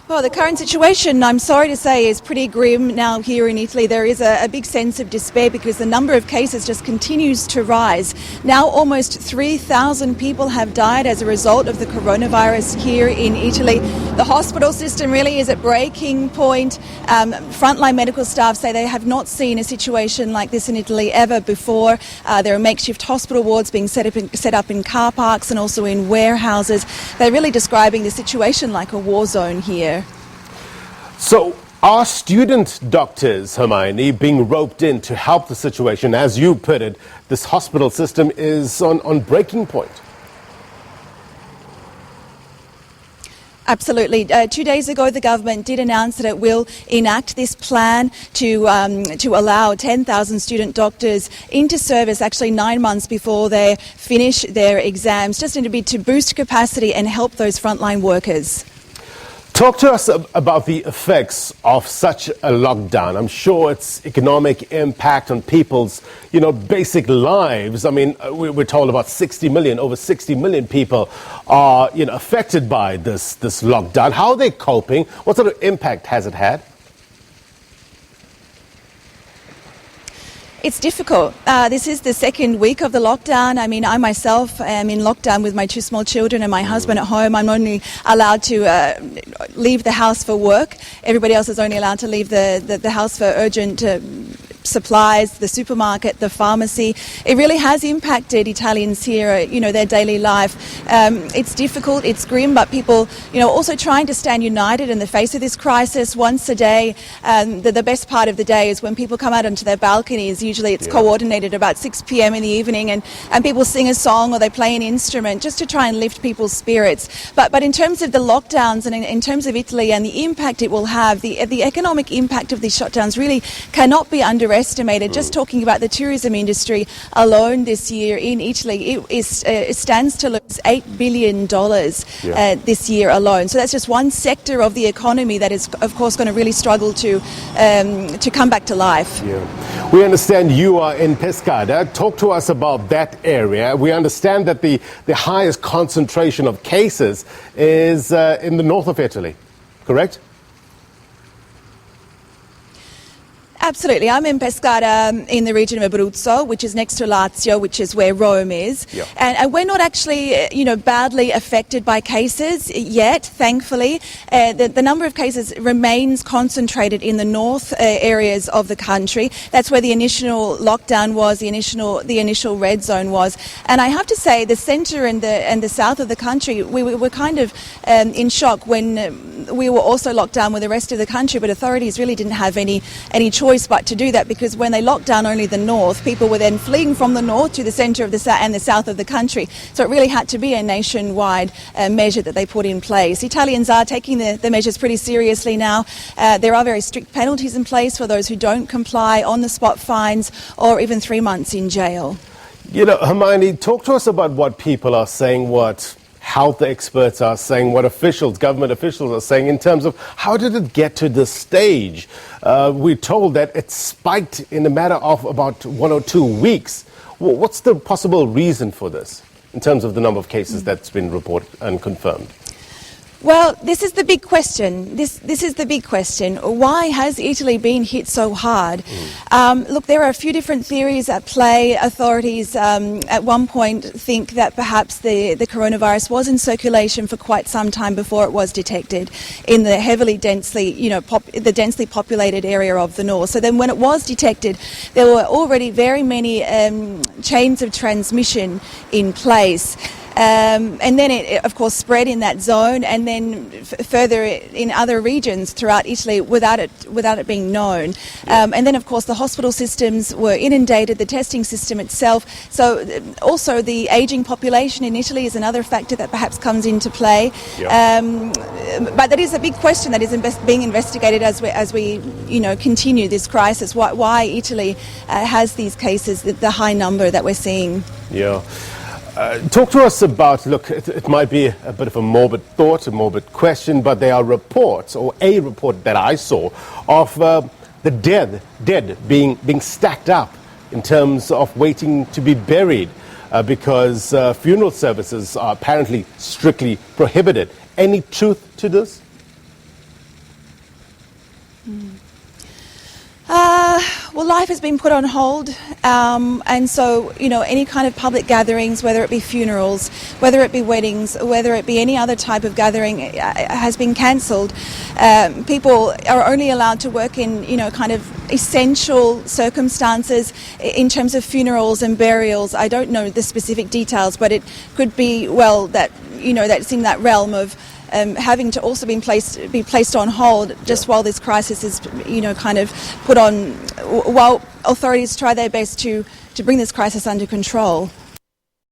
Well, the current situation, I'm sorry to say, is pretty grim now here in Italy. There is a big sense of despair because the number of cases just continues to rise. Now almost 3,000 people have died as a result of the coronavirus here in Italy. The hospital system really is at breaking point. Frontline medical staff say they have not seen a situation like this in Italy ever before. There are makeshift hospital wards being set up in car parks and also in warehouses. They're really describing the situation like a war zone here. So are student doctors, Hermione, being roped in to help the situation? As you put it, this hospital system is on breaking point. Absolutely. 2 days ago, the government did announce that it will enact this plan to allow 10,000 student doctors into service actually 9 months before they finish their exams, just in a bid to boost capacity and help those frontline workers. Talk to us about the effects of such a lockdown. I'm sure its economic impact on people's, basic lives. I mean, we're told about over 60 million people are, affected by this lockdown. How are they coping? What sort of impact has it had? It's difficult. This is the second week of the lockdown. I mean, I myself am in lockdown with my 2 small children and my husband at home. I'm only allowed to leave the house for work. Everybody else is only allowed to leave the house for urgent supplies, the supermarket, the pharmacy. It really has impacted Italians here, their daily life. It's difficult, it's grim, but people, also trying to stand united in the face of this crisis once a day. The best part of the day is when people come out onto their balconies. Usually it's coordinated about 6 p.m. in the evening and people sing a song or they play an instrument just to try and lift people's spirits. But in terms of the lockdowns and in terms of Italy and the impact it will have, the economic impact of these shutdowns really cannot be underestimated. Just talking about the tourism industry alone this year in Italy, it stands to lose $8 billion this year alone. So that's just one sector of the economy that is, of course, going to really struggle to come back to life. Yeah. We understand you are in Pescara. Talk to us about that area. We understand that the highest concentration of cases is in the north of Italy, correct? Absolutely. I'm in Pescara in the region of Abruzzo, which is next to Lazio, which is where Rome is. Yeah. And we're not actually, badly affected by cases yet, thankfully. The number of cases remains concentrated in the north areas of the country. That's where the initial lockdown was, the initial red zone was. And I have to say, the centre and the south of the country, we were kind of in shock when we were also locked down with the rest of the country, but authorities really didn't have any choice but to do that, because when they locked down only the north, people were then fleeing from the north to the centre of the south and the south of the country. So it really had to be a nationwide measure that they put in place. Italians are taking the measures pretty seriously now. There are very strict penalties in place for those who don't comply, on-the-spot fines or even 3 months in jail. Hermione, talk to us about what people are saying, what health experts are saying, what government officials are saying in terms of how did it get to this stage? We're told that it spiked in a matter of about 1 or 2 weeks. What's the possible reason for this in terms of the number of cases that's been reported and confirmed? Well, this is the big question. This is the big question. Why has Italy been hit so hard? Look, there are a few different theories at play. Authorities at one point think that perhaps the coronavirus was in circulation for quite some time before it was detected in the the densely populated area of the north. So then when it was detected, there were already very many chains of transmission in place. And then it, of course, spread in that zone and then further in other regions throughout Italy without it being known. And then, of course, the hospital systems were inundated, the testing system itself. So also the ageing population in Italy is another factor that perhaps comes into play. But that is a big question that is being investigated as we continue this crisis. Why Italy has these cases, the high number that we're seeing. Yeah. Talk to us about, look, it might be a bit of a morbid thought, a morbid question, but there are reports, or a report that I saw, of the dead being stacked up in terms of waiting to be buried because funeral services are apparently strictly prohibited. Any truth to this? Well, life has been put on hold, and so, any kind of public gatherings, whether it be funerals, whether it be weddings, whether it be any other type of gathering, has been cancelled. People are only allowed to work in, kind of essential circumstances in terms of funerals and burials. I don't know the specific details, but it could be, that, that's in that realm of having to also be placed on hold just while this crisis is, kind of put on, while authorities try their best to bring this crisis under control.